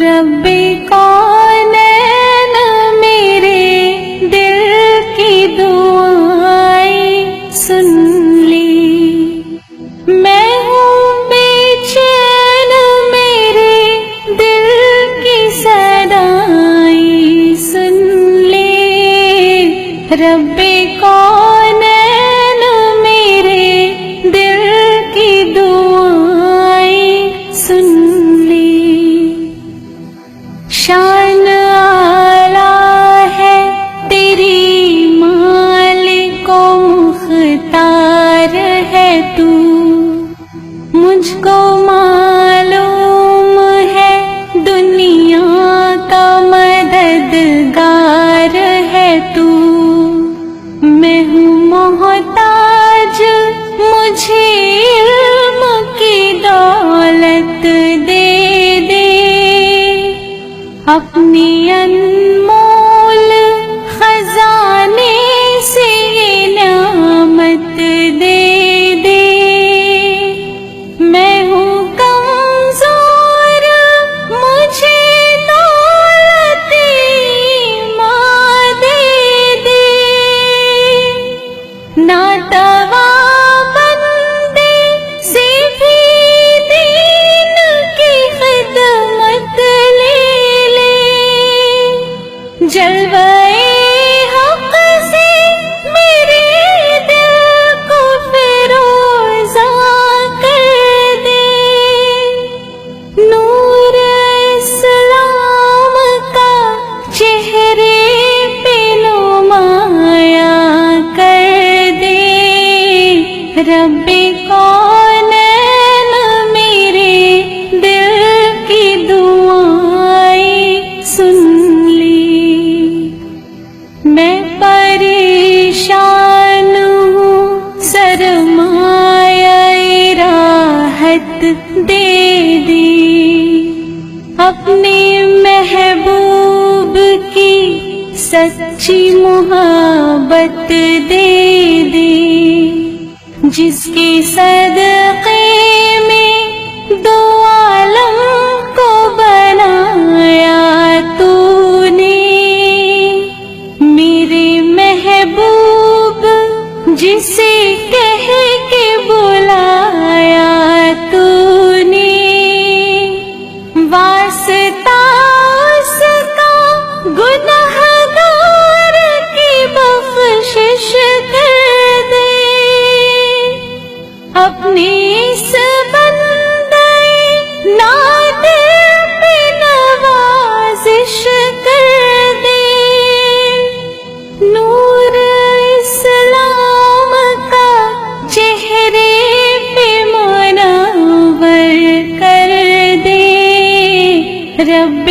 رب کونین میرے دل کی دعائیں سن لی، میں ہوں بے چین میرے دل کی صدائیں سن لی، رب کونین میرے دل کی دعائیں سن لی۔ شان اعلیٰ ہے تیری مالک و مختار ہے تو، مجھ کو معلوم ہے دنیا کا مددگار ہے تو، میں ہوں محتاج مجھے علم کی دولت دے دے، اپنی انمول خزانے سے یہ نعمت دے دے، میں ہوں کمزور مجھے دولت ماں دے دے، ناتوا بندے سے بھی دین کی خدمت لے لے، جلوہ حق سے میرے دل کو فیروزہ کر دے، نور اسلام کا چہرے پہ نمایاں کر دے، رب کونین میرے دل کی دعائیں سن لی۔ میں پریشان ہوں سرمایہ راحت دے دی، اپنے محبوب کی سچی محبت دے دی، جس کے صدقے میں دو عالم کو بنایا تو نے، میرے محبوب جسے کہہ کے بلایا تو نے، واسطہ اس کا گنہگار کی بخشش کر دے، اپنی اس بندے نادر پہ نوازش کر دے، نور اسلام کا چہرے پہ منور کر دے، رب